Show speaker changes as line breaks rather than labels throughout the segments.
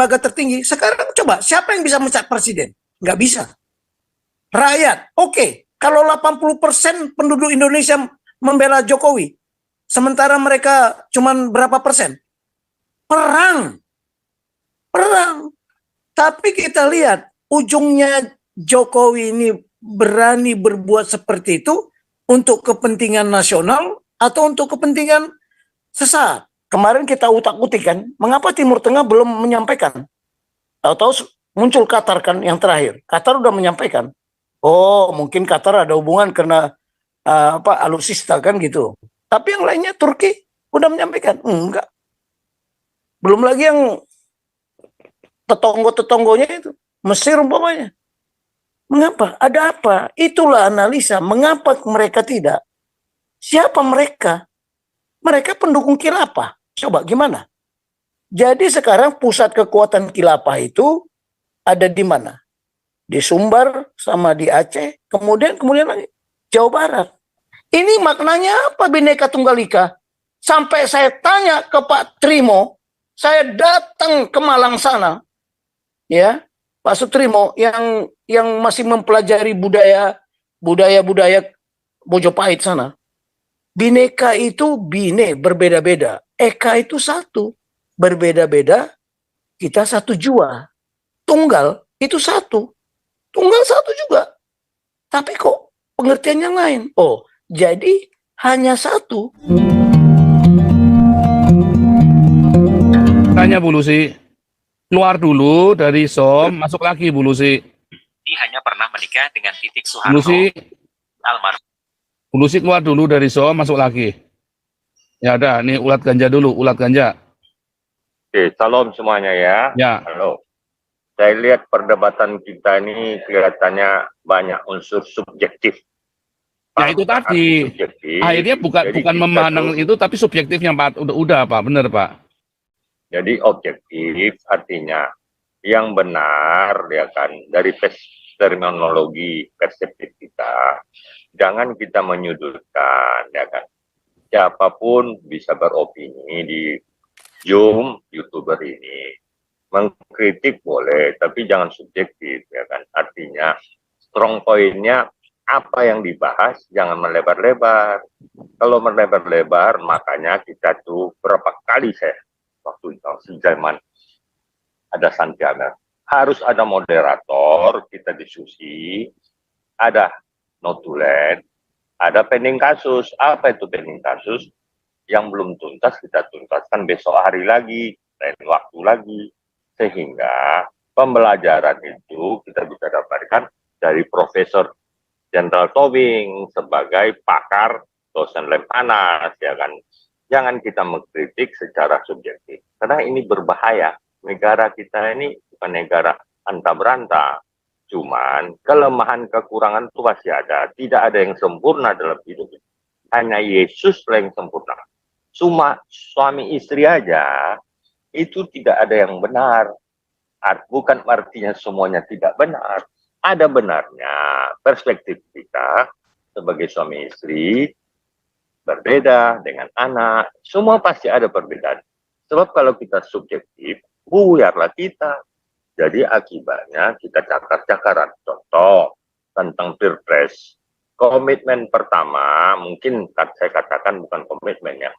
lembaga tertinggi. Sekarang coba, siapa yang bisa mencat presiden? Nggak bisa. Rakyat, oke. Kalau 80% penduduk Indonesia membela Jokowi, sementara mereka cuma berapa persen? Perang. Tapi kita lihat, ujungnya Jokowi ini berani berbuat seperti itu untuk kepentingan nasional atau untuk kepentingan sesaat. Kemarin kita utak-utik kan, mengapa Timur Tengah belum menyampaikan? Tahu-tahu muncul Qatar kan yang terakhir. Qatar udah menyampaikan. Oh, mungkin Qatar ada hubungan karena alutsista kan gitu. Tapi yang lainnya Turki udah menyampaikan. Enggak. Belum lagi yang tetangga-tetangganya itu. Mesir umpamanya. Mengapa? Ada apa? Itulah analisa. Mengapa mereka tidak? Siapa mereka? Mereka pendukung khilafah. Coba gimana? Jadi sekarang pusat kekuatan khilafah itu ada di mana? Di Sumbar sama di Aceh, kemudian lagi Jawa Barat. Ini maknanya apa Bhinneka Tunggal Ika? Sampai saya tanya ke Pak Trimo, saya datang ke Malang sana, ya, Pak Sutrimo yang masih mempelajari budaya Mojopahit sana. Bhinneka itu berbeda-beda. Eka itu satu, berbeda-beda. Kita satu jua. Tunggal itu satu. Tunggal satu juga. Tapi kok pengertian yang lain? Oh, jadi hanya satu.
Tanya Bu Lucy, keluar dulu dari SOM, masuk lagi Bu Lucy.
Ini hanya pernah menikah dengan Titik Soeharto.
Lucy,
Almarhum.
Bu Lucy keluar dulu dari SOM, masuk lagi. Ya udah, nih ulat ganja dulu, ulat ganja.
Oke, salam semuanya ya.
Ya.
Halo. Saya lihat perdebatan kita ini kelihatannya banyak unsur subjektif.
Ya itu tadi.
Subjektif.
Akhirnya bukan memandang itu, tapi subjektifnya Pak. Udah Pak, bener Pak.
Jadi objektif artinya yang benar ya kan dari terminologi perseptif kita. Jangan kita menyudutkan ya kan. Siapapun bisa beropini di Zoom YouTuber ini. Mengkritik boleh, tapi jangan subjektif ya kan. Artinya strong point-nya apa yang dibahas jangan melebar-lebar. Kalau melebar-lebar makanya kita tuh berapa kali saya waktu itu zaman ada Santiana harus ada moderator, kita diskusi, ada notulen, ada pending kasus. Apa itu pending kasus? Yang belum tuntas kita tuntaskan besok hari lagi, lain waktu lagi. Sehingga pembelajaran itu kita bisa dapatkan dari Profesor Jenderal Tobing sebagai pakar dosen lem panas, ya kan. Jangan kita mengkritik secara subjektif, karena ini berbahaya. Negara kita ini bukan negara anta beranta, cuman kelemahan kekurangan itu pasti ada. Tidak ada yang sempurna dalam hidup ini. Hanya Yesus yang sempurna. Cuma suami istri aja itu tidak ada yang benar. Bukan artinya semuanya tidak benar. Ada benarnya perspektif kita sebagai suami istri berbeda dengan anak. Semua pasti ada perbedaan. Sebab kalau kita subjektif, buyarlah kita. Jadi akibatnya kita cakar-cakaran. Contoh tentang Pilpres. Komitmen pertama, mungkin saya katakan bukan komitmen ya.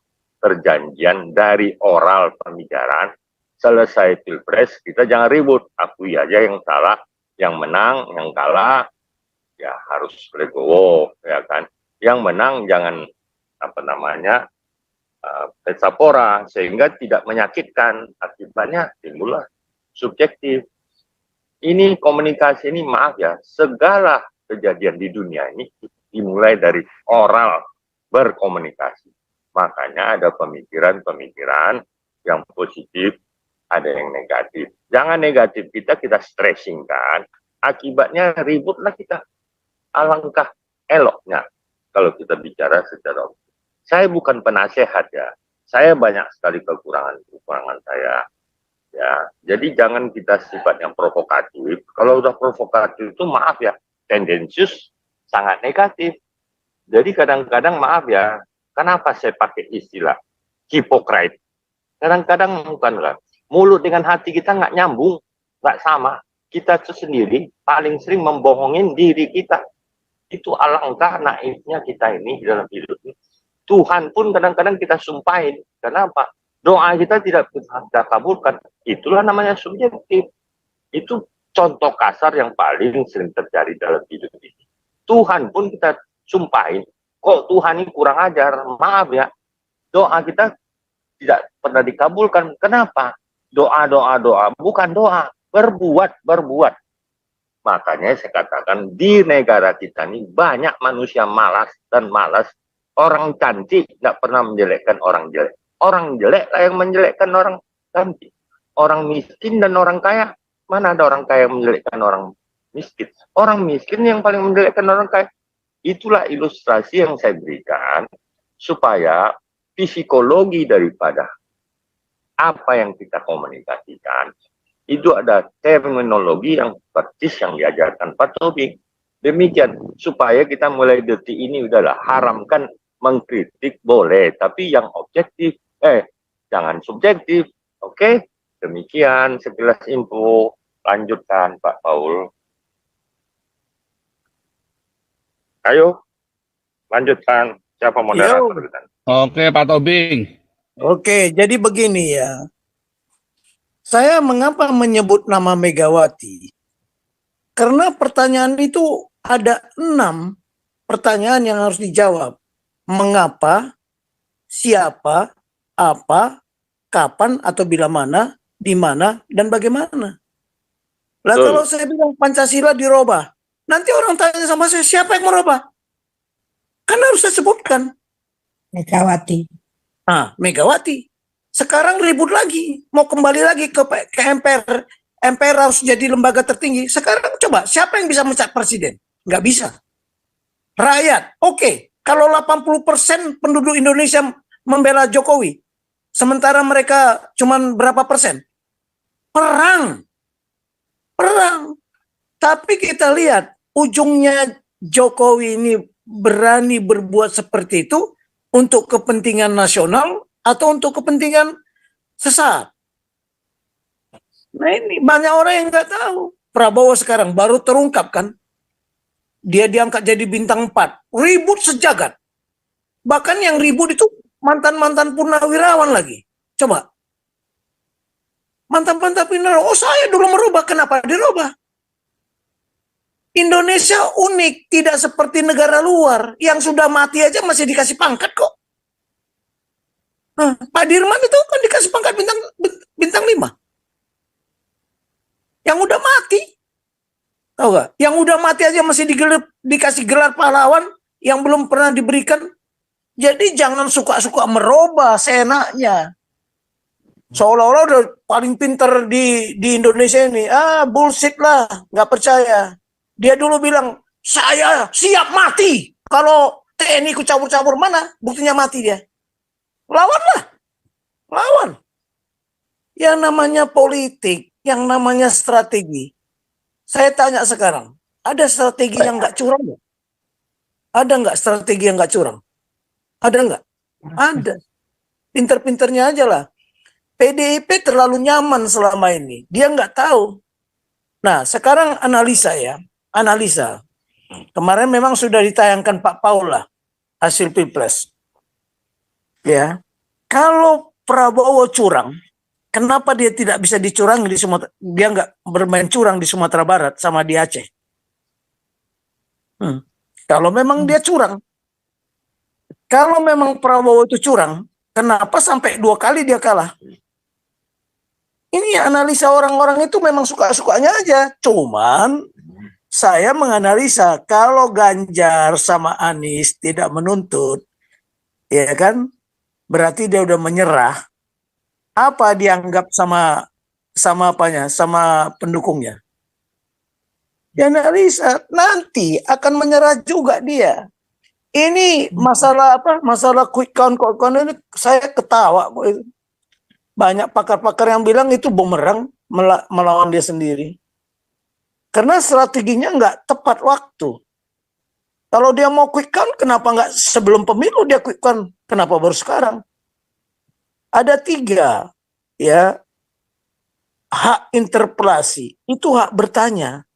Perjanjian dari oral pembicaraan, selesai Pilpres, kita jangan ribut. Akui aja yang salah, yang menang, yang kalah, ya harus legowo, ya kan. Yang menang jangan, pesapora, sehingga tidak menyakitkan. Akibatnya timbullah subjektif. Ini komunikasi ini, maaf ya, segala kejadian di dunia ini dimulai dari oral berkomunikasi. Makanya ada pemikiran-pemikiran yang positif, ada yang negatif. Jangan negatif kita stressing kan. Akibatnya ributlah kita. Alangkah eloknya kalau kita bicara secara objektif. Saya bukan penasehat ya. Saya banyak sekali kekurangan saya. Ya, jadi jangan kita sifat yang provokatif. Kalau udah provokatif itu maaf ya, tendensius sangat negatif. Jadi kadang-kadang maaf ya, kenapa saya pakai istilah Hippocrates? Kadang-kadang bukanlah. mulut dengan hati kita nggak nyambung, nggak sama. Kita itu sendiri paling sering membohongin diri kita. Itu alangkah naifnya kita ini dalam hidup ini. Tuhan pun kadang-kadang kita sumpahin. Kenapa? Doa kita tidak kita kabulkan. Itulah namanya subjektif. Itu contoh kasar yang paling sering terjadi dalam hidup ini. Tuhan pun kita sumpahin. Kok Tuhan ini kurang ajar? Maaf ya. Doa kita tidak pernah dikabulkan. Kenapa? Doa, bukan doa. Berbuat. Makanya saya katakan di negara kita ini banyak manusia malas dan malas. Orang cantik tidak pernah menjelekkan orang jelek. Orang jelek lah yang menjelekkan orang cantik. Orang miskin dan orang kaya. Mana ada orang kaya yang menjelekkan orang miskin? Orang miskin yang paling menjelekkan orang kaya. Itulah ilustrasi yang saya berikan supaya psikologi daripada apa yang kita komunikasikan itu ada terminologi yang persis yang diajarkan Pak Tobing. Demikian supaya kita mulai detik ini udahlah haramkan mengkritik boleh, tapi yang objektif, jangan subjektif. Oke, demikian sekilas info. Lanjutkan Pak Paul. Ayo, lanjutkan. Siapa moderator?
Oke, Pak Tobing.
Oke, jadi begini ya. Saya mengapa menyebut nama Megawati? Karena pertanyaan itu ada 6 pertanyaan yang harus dijawab. Mengapa, siapa, apa, kapan atau bila mana, di mana, dan bagaimana. Lah kalau saya bilang Pancasila dirubah, nanti orang tanya sama saya, siapa yang merubah? Kan harus saya sebutkan.
Megawati.
Nah, Megawati. Sekarang ribut lagi, mau kembali lagi ke MPR. MPR harus jadi lembaga tertinggi. Sekarang coba, siapa yang bisa mencat presiden? Nggak bisa. Rakyat, oke. Kalau 80% penduduk Indonesia membela Jokowi, sementara mereka cuma berapa persen? Perang. Tapi kita lihat, ujungnya Jokowi ini berani berbuat seperti itu untuk kepentingan nasional atau untuk kepentingan sesaat. Nah ini banyak orang yang nggak tahu. Prabowo sekarang baru terungkap kan. Dia diangkat jadi bintang 4. Ribut sejagat. Bahkan yang ribut itu mantan-mantan purnawirawan lagi. Coba. Mantan-mantan purnawirawan. Oh saya dulu merubah. Kenapa dirubah? Indonesia unik. Tidak seperti negara luar. Yang sudah mati aja masih dikasih pangkat kok. Nah, Pak Dirman itu kan dikasih pangkat bintang 5. Yang udah mati. Tahu gak? Yang udah mati aja masih dikasih gelar pahlawan yang belum pernah diberikan. Jadi jangan suka-suka merubah seenaknya. Seolah-olah udah paling pinter di Indonesia ini. Bullshit lah. Nggak percaya. Dia dulu bilang, saya siap mati. Kalau TNI ku cabur-cabur, mana buktinya mati dia. Lawanlah. Lawan. Yang namanya politik, yang namanya strategi. Saya tanya sekarang, ada strategi yang nggak curang? Ada nggak strategi yang nggak curang? Ada nggak? Ada. Pinter-pinternya aja lah. PDIP terlalu nyaman selama ini. Dia nggak tahu. Nah, sekarang analisa ya. Analisa. Kemarin memang sudah ditayangkan Pak Paul lah. Hasil Pilpres. Ya. Kalau Prabowo curang, kenapa dia tidak bisa dicurangi di Sumatera? Dia nggak bermain curang di Sumatera Barat sama di Aceh. Kalau memang dia curang, kalau memang Prabowo itu curang, kenapa sampai 2 kali dia kalah? Ini analisa orang-orang itu memang suka-sukanya aja. Cuman saya menganalisa kalau Ganjar sama Anies tidak menuntut, ya kan? Berarti dia udah menyerah. Apa dianggap sama apanya, sama pendukungnya? Dianalisa nanti akan menyerah juga dia. Ini masalah apa? Masalah quick count ini saya ketawa. Banyak pakar-pakar yang bilang itu bumerang melawan dia sendiri. Karena strateginya nggak tepat waktu. Kalau dia mau quick count, kenapa nggak sebelum pemilu dia quick count? Kenapa baru sekarang? Ada 3 ya hak interpelasi, itu hak bertanya.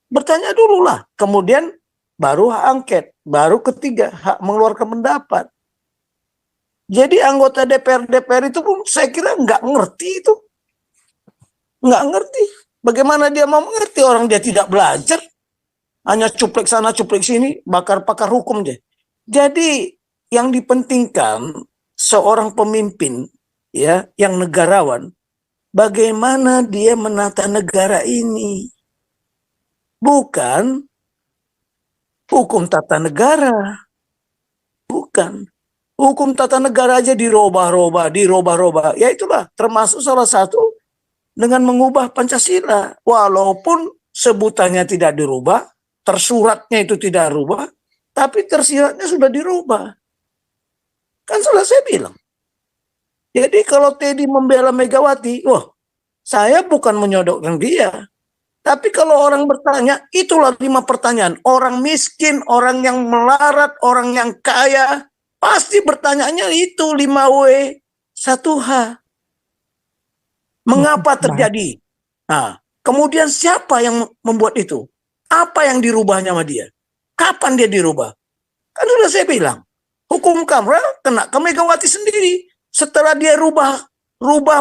Bertanya dulu lah, kemudian baru hak angket, baru ketiga hak mengeluarkan pendapat. Jadi anggota DPR itu pun saya kira nggak ngerti itu. Nggak ngerti. Bagaimana dia mau mengerti orang dia tidak belajar. Hanya cuplek sana cuplek sini, bakar-bakar hukum dia. Jadi yang dipentingkan seorang pemimpin ya yang negarawan, bagaimana dia menata negara ini. Bukan hukum tata negara. Bukan. Hukum tata negara aja dirubah-rubah. Ya itulah termasuk salah satu dengan mengubah Pancasila. Walaupun sebutannya tidak dirubah, tersuratnya itu tidak dirubah, tapi tersiratnya sudah dirubah. Kan sudah saya bilang. Jadi kalau Teddy membela Megawati, wah, saya bukan menyodokkan dia. Tapi kalau orang bertanya, itulah 5 pertanyaan. Orang miskin, orang yang melarat, orang yang kaya, pasti bertanyanya itu 5W, 1H. Mengapa terjadi? Nah, kemudian siapa yang membuat itu? Apa yang dirubahnya sama dia? Kapan dia dirubah? Kan sudah saya bilang, hukum Kamra kena ke Megawati sendiri. Setelah dia rubah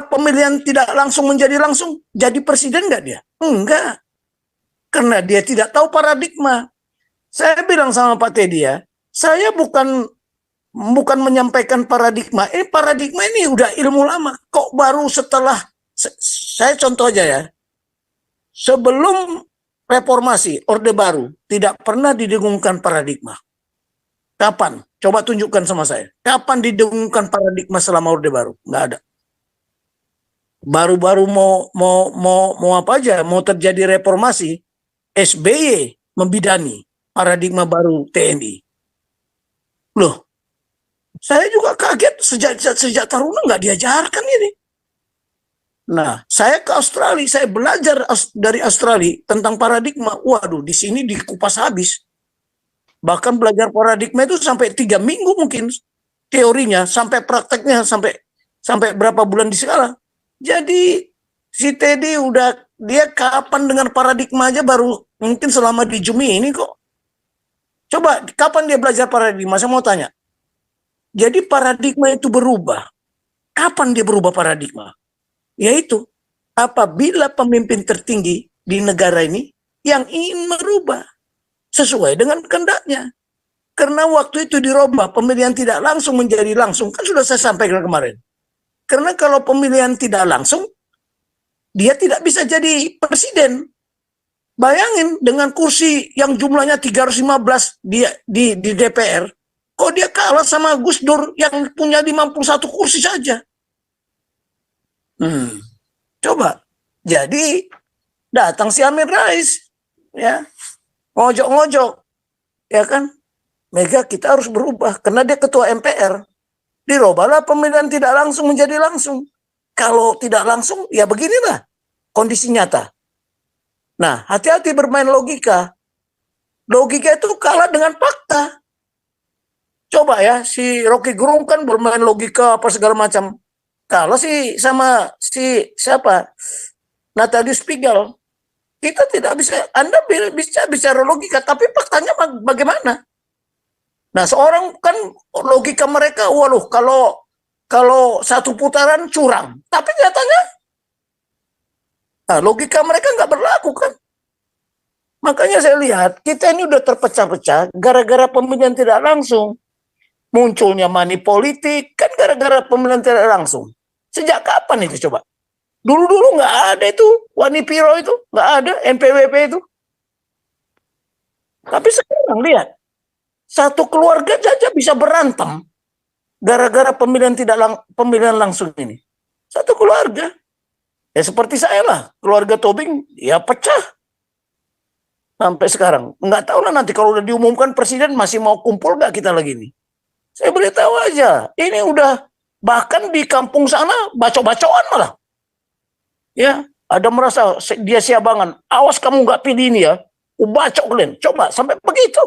pemilihan tidak langsung menjadi langsung, jadi presiden nggak dia? Enggak. Karena dia tidak tahu paradigma. Saya bilang sama Pak Teddy ya, saya bukan menyampaikan paradigma. Paradigma ini udah ilmu lama. Kok baru setelah, saya contoh aja ya, sebelum reformasi, Orde Baru, tidak pernah didengungkan paradigma. Kapan? Coba tunjukkan sama saya. Kapan didengungkan paradigma selama Orde Baru? Nggak ada. Baru-baru mau apa aja, mau terjadi reformasi, SBY membidani paradigma baru TNI. Loh, saya juga kaget sejak Taruna nggak diajarkan ini. Nah, saya ke Australia, saya belajar dari Australia tentang paradigma. Waduh, di sini dikupas habis. Bahkan belajar paradigma itu sampai 3 minggu mungkin teorinya, sampai prakteknya sampai berapa bulan di sekolah. Jadi si Teddy dia kapan dengan paradigma aja baru mungkin selama di Jumi ini kok. Coba kapan dia belajar paradigma? Saya mau tanya. Jadi paradigma itu berubah. Kapan dia berubah paradigma? Yaitu apabila pemimpin tertinggi di negara ini yang ingin merubah sesuai dengan kehendaknya. Karena waktu itu dirubah pemilihan tidak langsung menjadi langsung. Kan sudah saya sampaikan kemarin. Karena kalau pemilihan tidak langsung, dia tidak bisa jadi presiden. Bayangin dengan kursi yang jumlahnya 315 di DPR, kok dia kalah sama Gus Dur yang punya 51 kursi saja. Coba. Jadi datang si Amin Rais, ya, ngojok-ngojok, ya kan? Mega kita harus berubah karena dia ketua MPR. Dirubahlah pemilihan tidak langsung menjadi langsung. Kalau tidak langsung, ya beginilah kondisi nyata. Nah, hati-hati bermain logika. Logika itu kalah dengan fakta. Coba ya, si Rocky Gerung kan bermain logika apa segala macam. Kalau sama siapa? Natalie Spiegel. Kita tidak bisa, Anda bisa bicara logika, tapi faktanya bagaimana? Nah, seorang kan logika mereka, waduh, kalau 1 putaran curang. Tapi nyatanya, logika mereka nggak berlaku kan. Makanya saya lihat, kita ini udah terpecah-pecah gara-gara pemilihan tidak langsung. Munculnya money politik, kan gara-gara pemilihan tidak langsung. Sejak kapan itu coba? Dulu-dulu nggak ada itu, Wani Piro itu, nggak ada, NPWP itu. Tapi sekarang lihat, satu keluarga saja bisa berantem gara-gara pemilihan langsung ini. Satu keluarga. Ya seperti saya lah, keluarga Tobing ya pecah. Sampai sekarang. Nggak tahu lah nanti kalau udah diumumkan presiden masih mau kumpul nggak kita lagi nih. Saya beritahu aja, ini udah bahkan di kampung sana bacok-bacokan malah. Ya, ada merasa dia siabangan. Awas kamu nggak pilih ini ya. Bacok kalian. Coba sampai begitu.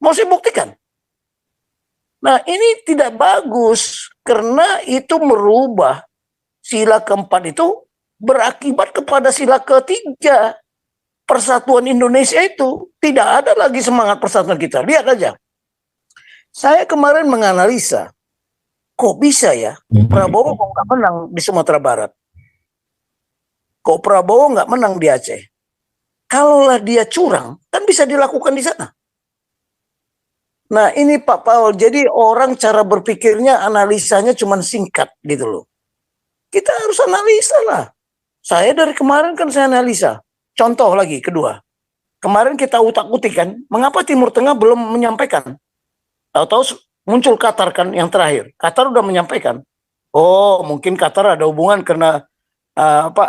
Mau saya buktikan. Nah, ini tidak bagus karena itu merubah sila keempat itu berakibat kepada sila ketiga persatuan Indonesia itu. Tidak ada lagi semangat persatuan kita. Lihat aja. Saya kemarin menganalisa, kok bisa ya Prabowo kok nggak menang di Sumatera Barat? Kok Prabowo nggak menang di Aceh? Kalaulah dia curang, kan bisa dilakukan di sana. Nah ini Pak Paul, jadi orang cara berpikirnya, analisanya cuma singkat gitu loh. Kita harus analisa lah. Saya dari kemarin kan saya analisa. Contoh lagi, kedua. Kemarin kita utak-utik kan, mengapa Timur Tengah belum menyampaikan? Tahu-tahu muncul Qatar kan yang terakhir. Qatar udah menyampaikan. Oh mungkin Qatar ada hubungan karena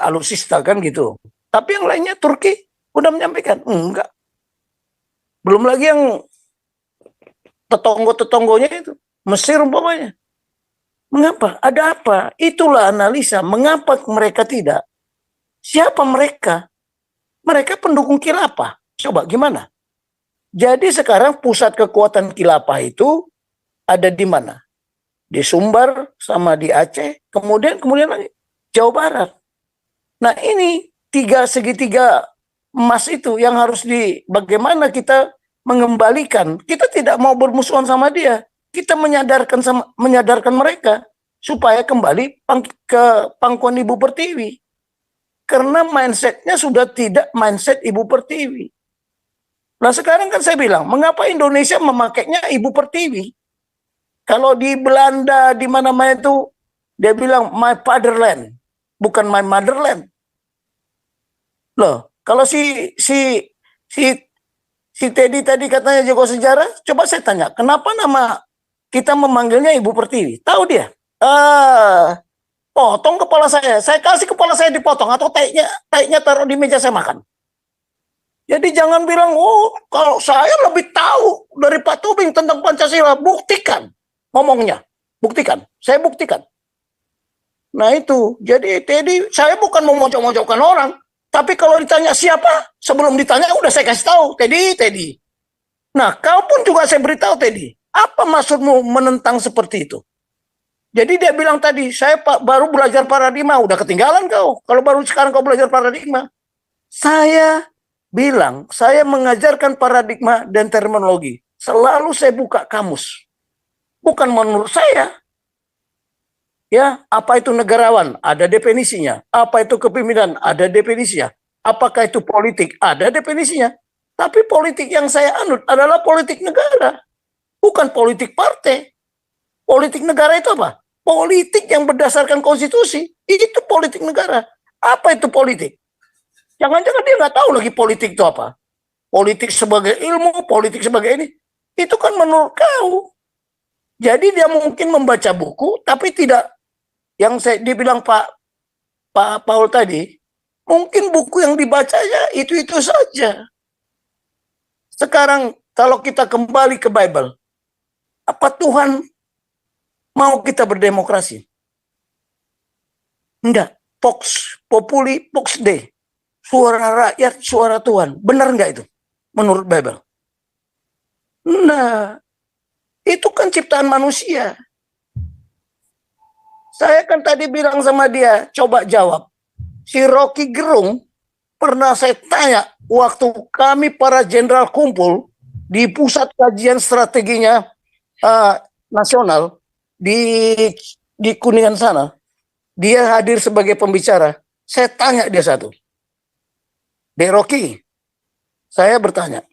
alutsista kan gitu. Tapi yang lainnya Turki udah menyampaikan. Enggak. Belum lagi yang tetonggo-tetonggonya itu. Mesir umpamanya. Mengapa? Ada apa? Itulah analisa. Mengapa mereka tidak? Siapa mereka? Mereka pendukung khilafah. Coba gimana? Jadi sekarang pusat kekuatan khilafah itu ada di mana? Di Sumbar sama di Aceh. Kemudian lagi Jawa Barat. Nah ini segitiga emas itu yang harus bagaimana kita mengembalikan. Kita tidak mau bermusuhan sama dia. Kita menyadarkan mereka supaya kembali ke pangkuan Ibu Pertiwi. Karena mindsetnya sudah tidak mindset Ibu Pertiwi. Nah sekarang kan saya bilang, mengapa Indonesia memakainya Ibu Pertiwi? Kalau di Belanda, di mana-mana itu, dia bilang my fatherland, bukan my motherland. Loh, kalau si Teddy tadi katanya jago sejarah, coba saya tanya, kenapa nama kita memanggilnya Ibu Pertiwi? Tahu dia? Potong kepala saya kasih kepala saya dipotong atau taiknya taruh di meja saya makan. Jadi jangan bilang, oh kalau saya lebih tahu dari Pak Tobing tentang Pancasila, buktikan ngomongnya, buktikan, saya buktikan. Nah itu, jadi Teddy, saya bukan mau mojok-mojokkan orang, tapi kalau ditanya siapa, sebelum ditanya udah saya kasih tahu, Teddy. Nah kau pun juga saya beritahu Teddy, apa maksudmu menentang seperti itu? Jadi dia bilang tadi, saya baru belajar paradigma, udah ketinggalan kau. Kalau baru sekarang kau belajar paradigma. Saya bilang, saya mengajarkan paradigma dan terminologi. Selalu saya buka kamus. Bukan menurut saya. Ya, apa itu negarawan? Ada definisinya. Apa itu kepemimpinan? Ada definisinya. Apakah itu politik? Ada definisinya. Tapi politik yang saya anut adalah politik negara. Bukan politik partai. Politik negara itu apa? Politik yang berdasarkan konstitusi. Itu politik negara. Apa itu politik? Jangan-jangan dia nggak tahu lagi politik itu apa. Politik sebagai ilmu, politik sebagai ini. Itu kan menurut kau. Jadi dia mungkin membaca buku, tapi tidak. Yang dibilang Pak Paul tadi, mungkin buku yang dibacanya itu-itu saja. Sekarang kalau kita kembali ke Bible, apa Tuhan mau kita berdemokrasi? Enggak. Vox populi, vox Dei. Suara rakyat, suara Tuhan. Benar enggak itu? Menurut Bible. Nah, itu kan ciptaan manusia. Saya kan tadi bilang sama dia, coba jawab. Si Rocky Gerung, pernah saya tanya, waktu kami para jenderal kumpul di pusat kajian strateginya nasional, di Kuningan sana, dia hadir sebagai pembicara. Saya tanya dia satu, Dek Rocky, saya bertanya,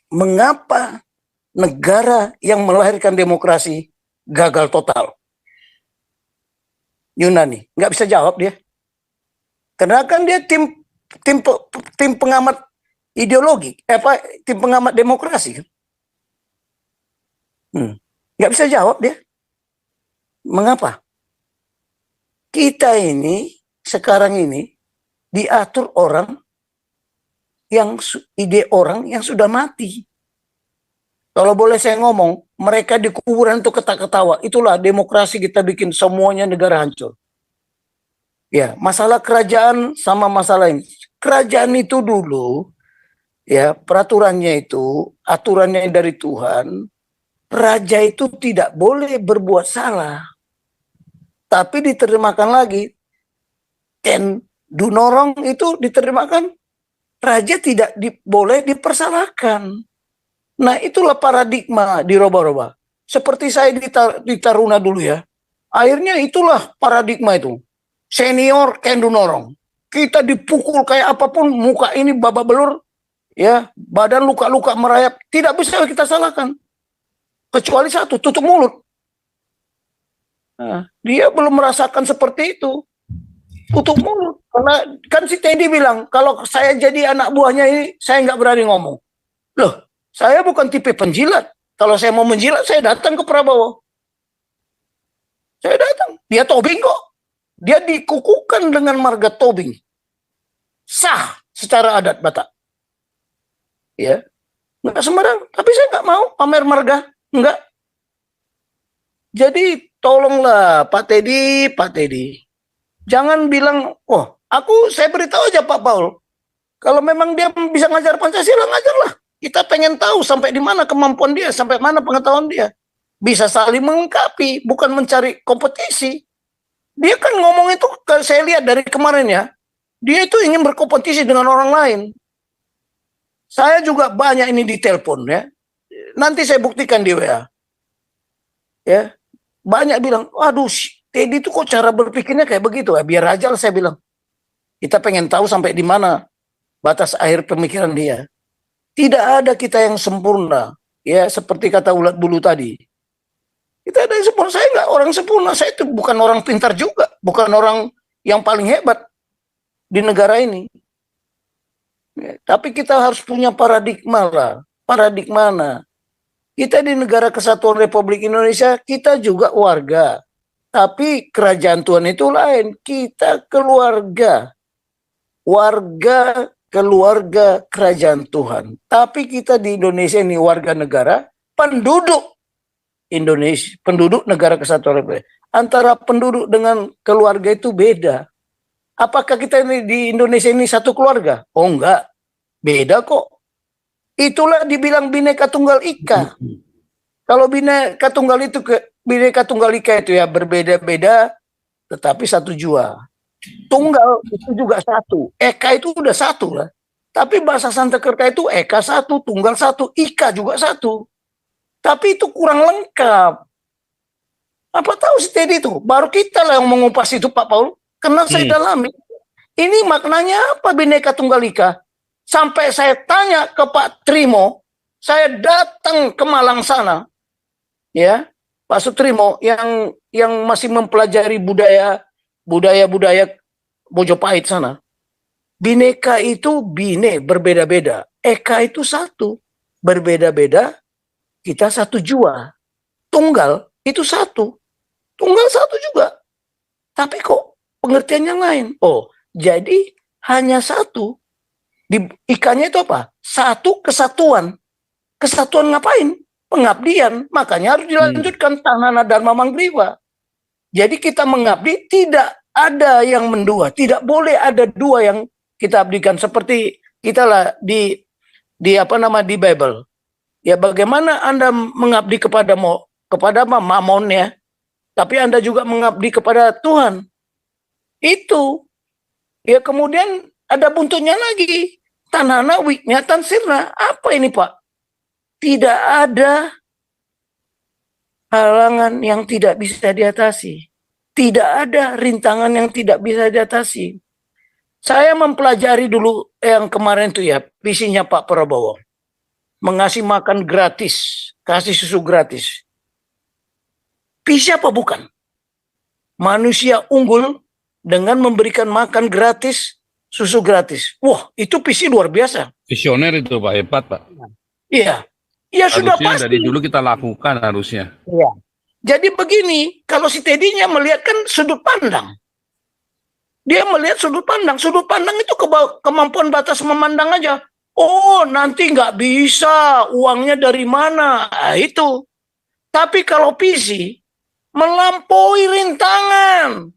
mengapa negara yang melahirkan demokrasi gagal total? Yunani, nggak bisa jawab dia, karena kan dia tim pengamat ideologi, tim pengamat demokrasi, nggak bisa jawab dia. Mengapa? Kita ini sekarang ini diatur ide orang yang sudah mati. Kalau boleh saya ngomong, mereka di kuburan itu ketawa-ketawa. Itulah demokrasi kita bikin semuanya negara hancur. Ya, masalah kerajaan sama masalah ini. Kerajaan itu dulu, ya peraturannya itu, aturannya dari Tuhan. Raja itu tidak boleh berbuat salah. Tapi diterjemahkan lagi, Dunorong itu diterjemahkan, raja tidak boleh dipersalahkan. Nah, itulah paradigma dirubah-rubah. Seperti saya di Taruna dulu ya. Akhirnya itulah paradigma itu. Senior kayak Dunorong. Kita dipukul kayak apapun, muka ini babak belur, ya, badan luka-luka merayap, tidak bisa kita salahkan. Kecuali satu, tutup mulut. Nah, dia belum merasakan seperti itu. Tutup mulut. Karena kan si Teddy bilang, kalau saya jadi anak buahnya ini, saya nggak berani ngomong. Loh, saya bukan tipe penjilat. Kalau saya mau menjilat, saya datang ke Prabowo. Saya datang. Dia tobing kok. Dia dikukuhkan dengan marga tobing. Sah secara adat Batak. Ya. Nggak sembarang. Tapi saya nggak mau pamer marga. Enggak. Jadi tolonglah Pak Teddy. Jangan bilang, oh, saya beritahu aja Pak Paul. Kalau memang dia bisa ngajar Pancasila, ngajarlah. Kita pengen tahu sampai di mana kemampuan dia, sampai mana pengetahuan dia. Bisa saling melengkapi, bukan mencari kompetisi. Dia kan ngomong itu, saya lihat dari kemarin ya, dia itu ingin berkompetisi dengan orang lain. Saya juga banyak ini di telepon ya. Nanti saya buktikan di WA. Ya, banyak bilang, waduh, Teddy itu kok cara berpikirnya kayak begitu ya. Biar aja lah saya bilang. Kita pengen tahu sampai di mana batas akhir pemikiran dia. Tidak ada kita yang sempurna. Ya, seperti kata ulat bulu tadi. Kita ada yang sempurna. Saya nggak orang sempurna. Saya itu bukan orang pintar juga. Bukan orang yang paling hebat di negara ini. Ya, tapi kita harus punya paradigma lah. Paradigma. Kita di negara kesatuan Republik Indonesia, kita juga warga. Tapi kerajaan Tuhan itu lain. Kita keluarga. Warga, keluarga kerajaan Tuhan. Tapi kita di Indonesia ini warga negara, penduduk Indonesia, penduduk negara kesatuan Republik. Antara penduduk dengan keluarga itu beda. Apakah kita ini di Indonesia ini satu keluarga? Oh enggak, beda kok. Itulah dibilang Bhinneka Tunggal Ika. Kalau Bhinneka Tunggal Ika itu ya berbeda-beda, tetapi satu jua. Tunggal itu juga satu. Eka itu udah satu lah. Tapi bahasa Sanskerta itu Eka satu, Tunggal satu, Ika juga satu. Tapi itu kurang lengkap. Apa tahu si Teddy itu? Baru kita lah yang mengupas itu Pak Paul. Karena saya dalami. Ini maknanya apa Bhinneka Tunggal Ika? Sampai saya tanya ke Pak Trimo, saya datang ke Malang sana. Ya, Pak Sutrimo yang masih mempelajari budaya Mojopahit sana. Bhinneka itu berbeda-beda. Eka itu satu. Berbeda-beda. Kita satu jua. Tunggal itu satu. Tunggal satu juga. Tapi kok pengertiannya lain? Oh, jadi hanya satu. Di ikannya itu apa? Satu kesatuan. Kesatuan ngapain? Pengabdian. Makanya harus dilanjutkan Tanana Dharma Manggriva. Jadi kita mengabdi tidak ada yang mendua. Tidak boleh ada dua yang kita abdikan. Seperti kita lah di Bible. Ya bagaimana Anda mengabdi kepada Mamon ya, tapi Anda juga mengabdi kepada Tuhan. Itu. Ya kemudian ada buntutnya lagi. Tanana Wiknyatan Sirna. Apa ini Pak? Tidak ada halangan yang tidak bisa diatasi. Tidak ada rintangan yang tidak bisa diatasi. Saya mempelajari dulu yang kemarin itu ya, visinya Pak Prabowo. Mengasih makan gratis, kasih susu gratis. Visi apa bukan? Manusia unggul dengan memberikan makan gratis, susu gratis. Wah, itu visi luar biasa.
Visioner itu Pak, hebat Pak.
Iya. Ya sudah pasti.
Dari dulu kita lakukan harusnya.
Iya. Jadi begini, kalau si Teddy-nya melihat kan sudut pandang. Dia melihat sudut pandang. Sudut pandang itu kemampuan batas memandang aja. Oh, nanti nggak bisa, uangnya dari mana? Nah, itu. Tapi kalau visi, melampaui rintangan.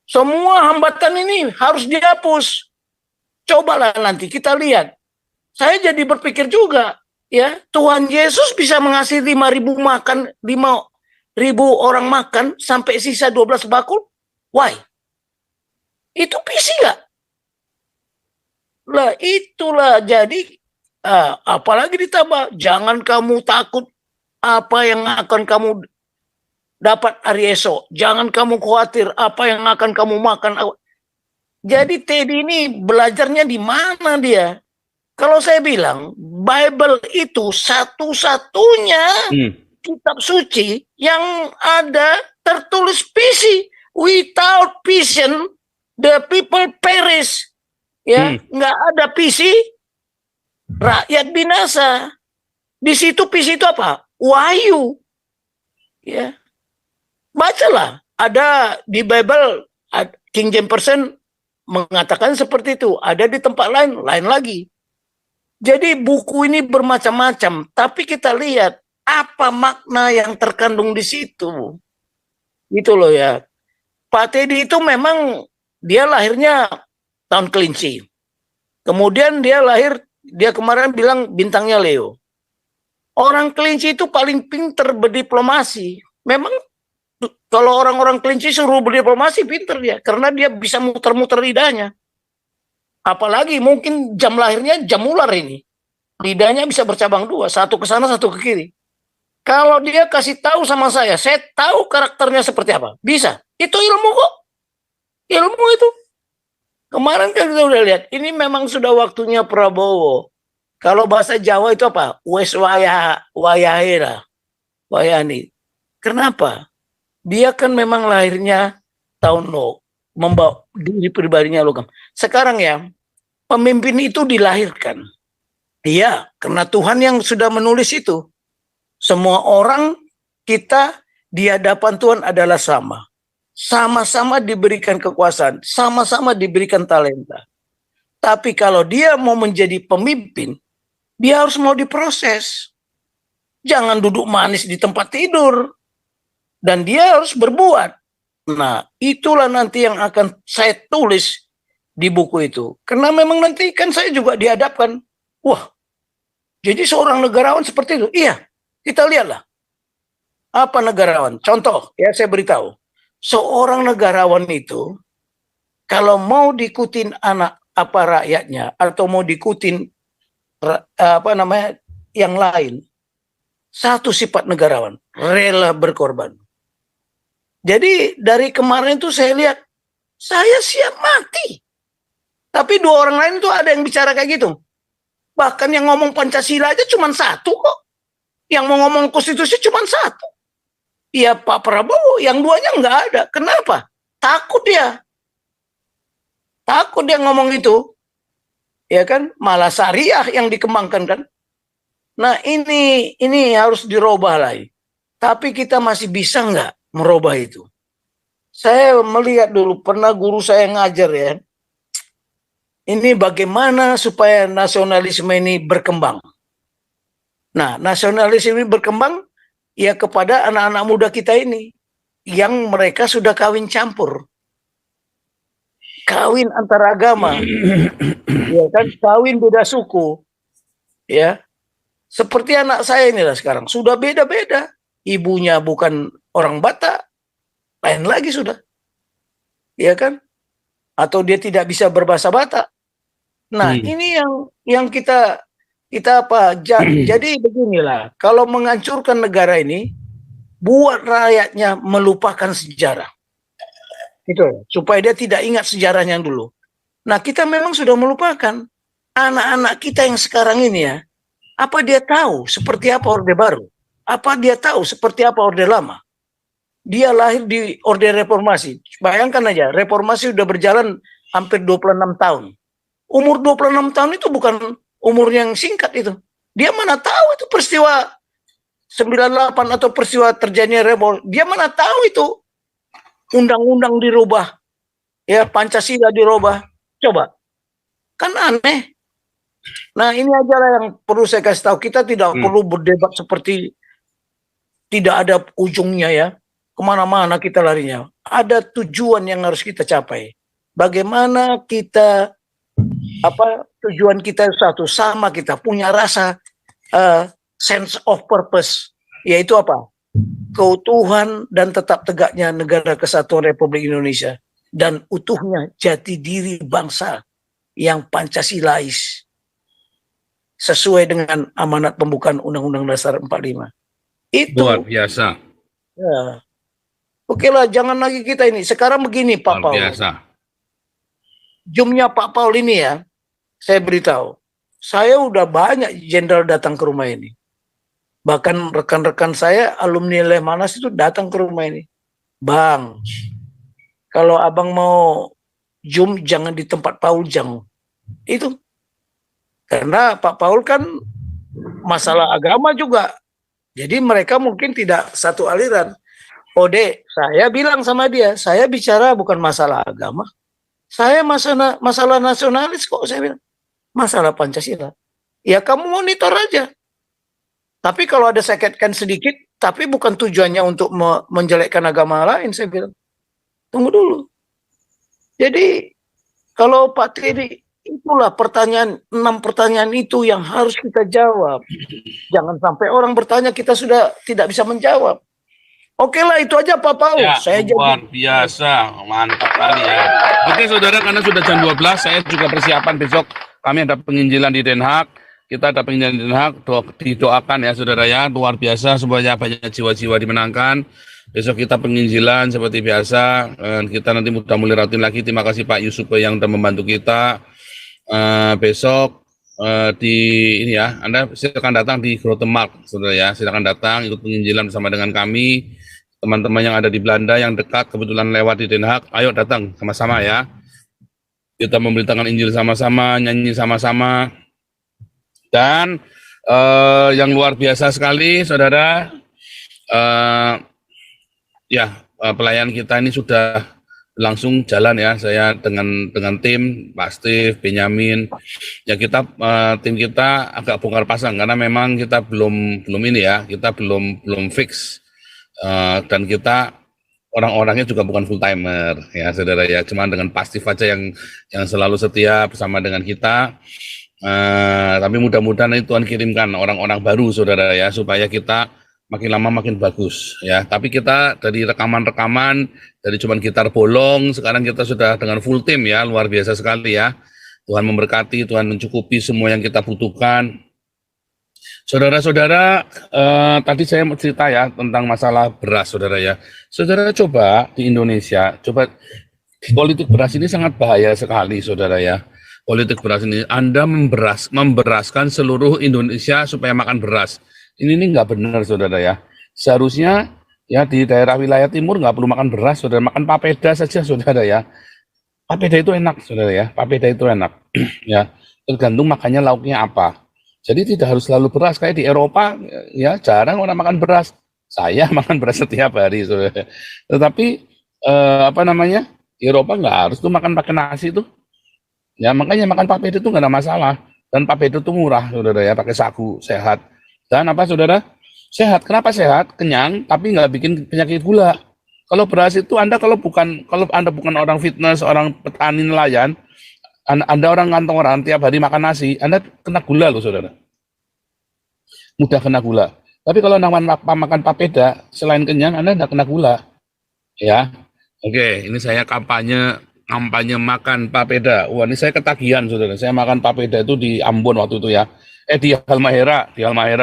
Semua hambatan ini harus dihapus. Cobalah nanti kita lihat. Saya jadi berpikir juga, ya Tuhan Yesus bisa mengasihi 5.000 orang makan sampai sisa 12 bakul. Why? Itu visi nggak? Lah itulah jadi apalagi ditambah jangan kamu takut apa yang akan kamu dapat hari esok. Jangan kamu khawatir apa yang akan kamu makan. Jadi Teddy ini belajarnya di mana dia? Kalau saya bilang Bible itu satu-satunya kitab suci yang ada tertulis visi. Without vision, the people perish. Ya, nggak ada visi, rakyat binasa. Di situ visi itu apa? Wahyu. Ya, bacalah. Ada di Bible, King James Version mengatakan seperti itu. Ada di tempat lain, lain lagi. Jadi buku ini bermacam-macam, tapi kita lihat apa makna yang terkandung di situ. Gitu loh ya. Pak Teddy itu memang dia lahirnya tahun kelinci. Kemudian dia kemarin bilang bintangnya Leo. Orang kelinci itu paling pinter berdiplomasi. Memang kalau orang-orang kelinci suruh berdiplomasi pinter dia, karena dia bisa muter-muter lidahnya. Apalagi mungkin jam lahirnya jam ular ini. Lidahnya bisa bercabang dua, satu ke sana, satu ke kiri. Kalau dia kasih tahu sama saya tahu karakternya seperti apa. Bisa. Itu ilmu kok. Ilmu itu. Kemarin kan kita udah lihat, ini memang sudah waktunya Prabowo. Kalau bahasa Jawa itu apa? Wes wayahera. Wayani. Kenapa? Dia kan memang lahirnya tahun lo. Membawa diri pribadinya logam. Sekarang ya, pemimpin itu dilahirkan. Iya, karena Tuhan yang sudah menulis itu. Semua orang kita di hadapan Tuhan adalah sama. Sama-sama diberikan kekuasaan, sama-sama diberikan talenta. Tapi kalau dia mau menjadi pemimpin, dia harus mau diproses. Jangan duduk manis di tempat tidur. Dan dia harus berbuat. Nah, itulah nanti yang akan saya tulis di buku itu. Karena memang nanti kan saya juga dihadapkan. Wah, jadi seorang negarawan seperti itu. Iya, kita lihatlah. Apa negarawan? Contoh, ya saya beritahu. Seorang negarawan itu, kalau mau diikutin anak apa rakyatnya, atau mau diikutin yang lain, satu sifat negarawan, rela berkorban. Jadi dari kemarin itu saya lihat, saya siap mati. Tapi dua orang lain itu ada yang bicara kayak gitu. Bahkan yang ngomong Pancasila aja cuma satu kok. Yang mau ngomong konstitusi cuma satu. Ya Pak Prabowo, yang duanya nggak ada. Kenapa? Takut dia. Takut dia ngomong itu. Ya kan? Malah syariah yang dikembangkan kan. Nah ini harus dirubah lagi. Tapi kita masih bisa nggak merubah itu? Saya melihat dulu, pernah guru saya ngajar ya. Ini bagaimana supaya nasionalisme ini berkembang. Nah, nasionalisme ini berkembang ya kepada anak-anak muda kita ini. Yang mereka sudah kawin campur. Kawin antar agama. Ya kan, kawin beda suku. Ya. Seperti anak saya inilah sekarang. Sudah beda-beda. Ibunya bukan orang Batak. Lain lagi sudah. Ya kan? Atau dia tidak bisa berbahasa Batak. Nah, ini yang kita apa? Jadi beginilah, kalau menghancurkan negara ini, buat rakyatnya melupakan sejarah. Itu supaya dia tidak ingat sejarahnya dulu. Nah, kita memang sudah melupakan. Anak-anak kita yang sekarang ini ya, apa dia tahu seperti apa Orde Baru? Apa dia tahu seperti apa Orde Lama? Dia lahir di Orde Reformasi. Bayangkan aja, reformasi sudah berjalan hampir 26 tahun. Umur 26 tahun itu bukan umur yang singkat itu. Dia mana tahu itu peristiwa 98 atau peristiwa terjadinya revolusi. Dia mana tahu itu undang-undang dirubah. Ya, Pancasila dirubah. Coba. Kan aneh. Nah, ini aja lah yang perlu saya kasih tahu. Kita tidak perlu berdebat seperti tidak ada ujungnya ya. Kemana-mana kita larinya. Ada tujuan yang harus kita capai. Bagaimana kita tujuan kita satu sama, kita punya rasa sense of purpose, yaitu apa? Keutuhan dan tetap tegaknya negara kesatuan Republik Indonesia. dan utuhnya jati diri bangsa yang Pancasilais sesuai dengan amanat pembukaan Undang-Undang Dasar 45. Itu
Luar biasa.
ya. Oke lah, jangan lagi kita ini. Sekarang begini Pak
Luar
Paul.
biasa.
Jumnya Pak Paul ini ya, saya beritahu. Saya udah banyak jenderal datang ke rumah ini. Bahkan rekan-rekan saya alumni Lemanas itu datang ke rumah ini. Bang, kalau abang mau Jum jangan di tempat Paul Jang. Itu. Karena Pak Paul kan masalah agama juga. Jadi mereka mungkin tidak satu aliran. Ode, saya bilang sama dia, saya bicara bukan masalah agama. Saya masalah nasionalis kok, saya bilang. Masalah Pancasila. Ya kamu monitor aja. Tapi kalau ada seketkan sedikit, tapi bukan tujuannya untuk menjelekkan agama lain, saya bilang. Tunggu dulu. Jadi, kalau Pak Teddy, itulah pertanyaan, 6 pertanyaan itu yang harus kita jawab. Jangan sampai orang bertanya, kita sudah tidak bisa menjawab. Oke lah, itu aja Pak Paul.
Ya,
Saya
luar
jadi
biasa, mantap kali ya. Oke saudara, karena sudah jam 12, saya juga persiapan besok kami ada penginjilan di Den Haag. Kita ada penginjilan di Den Haag, didoakan ya saudara ya, luar biasa supaya banyak jiwa-jiwa dimenangkan. Besok kita penginjilan seperti biasa, kita nanti udah mulai rutin lagi. Terima kasih Pak Yusuf yang sudah membantu kita. Besok di ini ya, Anda silakan datang di Grotemark saudara ya, silakan datang ikut penginjilan bersama dengan kami. Teman-teman yang ada di Belanda yang dekat kebetulan lewat di Den Haag, ayo datang sama-sama ya. Kita memberitakan Injil sama-sama, nyanyi sama-sama. Dan yang luar biasa sekali, saudara, pelayan kita ini sudah langsung jalan ya. Saya dengan tim Pak Steve, Benyamin, ya kita tim kita agak bongkar pasang karena memang kita belum ini ya, kita belum fix. Dan kita orang-orangnya juga bukan full timer ya saudara ya, cuma dengan pasif aja yang selalu setia bersama dengan kita. Tapi mudah-mudahan Tuhan kirimkan orang-orang baru saudara ya, supaya kita makin lama makin bagus ya. Tapi kita dari rekaman-rekaman, dari cuman gitar bolong, sekarang kita sudah dengan full tim ya, luar biasa sekali ya. Tuhan memberkati, Tuhan mencukupi semua yang kita butuhkan. Saudara-saudara, tadi saya mau cerita ya tentang masalah beras, saudara ya. Saudara coba di Indonesia, coba politik beras ini sangat bahaya sekali, saudara ya. Politik beras ini, Anda memberaskan seluruh Indonesia supaya makan beras. Ini nggak benar, saudara ya. Seharusnya ya di daerah wilayah timur nggak perlu makan beras, saudara, makan papeda saja, saudara ya. Papeda itu enak, saudara ya. Papeda itu enak, ya. Tergantung makannya lauknya apa. Jadi tidak harus selalu beras. Kayak di Eropa, ya jarang orang makan beras. Saya makan beras setiap hari, saudara. Tetapi di Eropa nggak harus tuh makan pakai nasi tuh. Ya makanya makan papeda itu nggak ada masalah. Dan papeda itu murah, saudara ya, pakai sagu, sehat. Dan apa, saudara? Sehat. Kenapa sehat? Kenyang, tapi nggak bikin penyakit gula. Kalau beras itu kalau Anda bukan orang fitness, orang petani nelayan, Anda orang kantoran tiap hari makan nasi, Anda kena gula loh, saudara. Mudah kena gula. Tapi kalau makan papeda, selain kenyang, Anda tidak kena gula. Ya, oke. Ini saya kampanye makan papeda. Wah, ini saya ketagihan, saudara. Saya makan papeda itu di Ambon waktu itu ya. Di Halmahera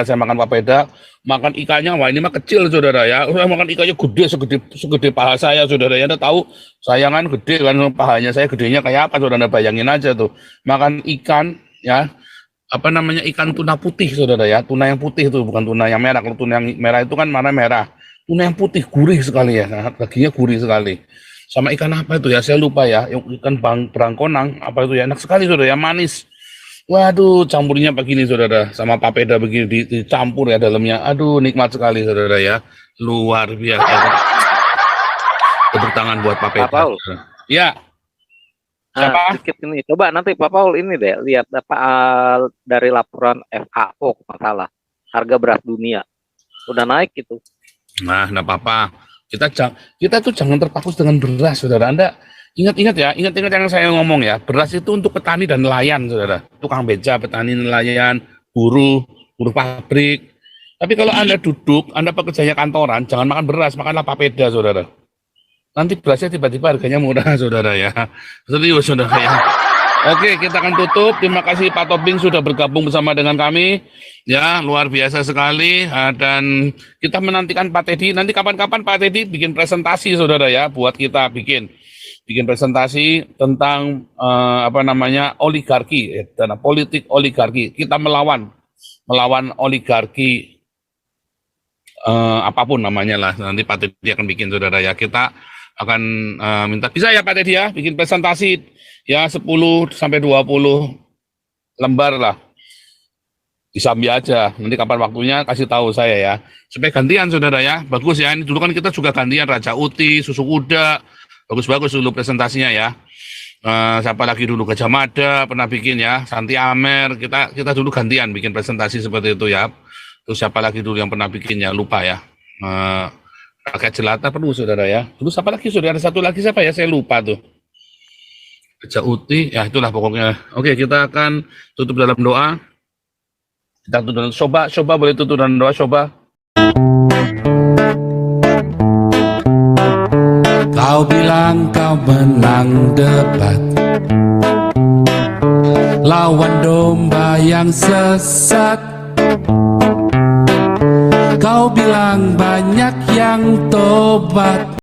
saya makan papeda, makan ikannya, wah ini mah kecil, saudara ya. Saya makan ikannya gede, segede paha saya, saudara ya. Anda tahu, saya kan gede kan, pahanya saya gedenya kayak apa, saudara, Anda bayangin aja tuh. Makan ikan, ya, ikan tuna putih, saudara ya. Tuna yang putih itu, bukan tuna yang merah. Kalau tuna yang merah itu kan mana merah. Tuna yang putih, gurih sekali ya, dagingnya gurih sekali. Sama ikan apa itu ya, saya lupa ya, yang ikan berangkonang, apa itu ya, enak sekali, saudara ya, manis. Waduh, campurnya begini, saudara, sama papeda begini dicampur ya dalamnya. Aduh, nikmat sekali, saudara ya. Luar biasa. Tepuk tangan buat papeda.
Pak Paul.
Ya. Siapa?
Sedikit ini. Coba nanti Pak Paul ini deh, lihat dari laporan FAO masalah harga beras dunia. Udah naik gitu.
Nah, enggak apa-apa. Kita tuh jangan terpaku dengan beras, saudara. Anda ingat yang saya ngomong ya, beras itu untuk petani dan nelayan, saudara. Tukang beca, petani, nelayan, buruh pabrik. Tapi kalau Anda duduk, Anda pekerjanya kantoran, jangan makan beras, makanlah papeda, saudara. nanti berasnya tiba-tiba harganya murah, saudara ya. Serius, saudara ya. Oke, kita akan tutup. Terima kasih Pak Tobing sudah bergabung bersama dengan kami. Ya, luar biasa sekali. Dan kita menantikan Pak Teddy. Nanti kapan-kapan Pak Teddy bikin presentasi, saudara ya, buat kita bikin presentasi tentang oligarki, dana politik oligarki. Kita melawan oligarki apapun namanya lah. Nanti Pak Teddy akan bikin, saudara ya. Kita akan minta, bisa ya Pak Teddy ya, bikin presentasi ya 10 sampai 20 lembar lah. Disambi aja. Nanti kapan waktunya kasih tahu saya ya. Supaya gantian, saudara ya. Bagus ya. Ini dulu kan kita juga gantian Raja Uti, Susu Kuda. Bagus-bagus dulu presentasinya ya. Siapa lagi dulu, Gajah Mada pernah bikin ya. Santi Amer. Kita dulu gantian bikin presentasi seperti itu ya. Terus siapa lagi dulu yang pernah bikin ya, lupa ya. Rakyat Jelata perlu, saudara ya. Dulu siapa lagi, saudara? Ada satu lagi siapa ya? Saya lupa tuh. Gajah Uti, ya itulah pokoknya. Oke, kita akan tutup dalam doa. Kita tutup dalam, coba boleh tutup dalam doa, coba.
Kau bilang kau menang debat, lawan domba yang sesat. Kau bilang banyak yang tobat.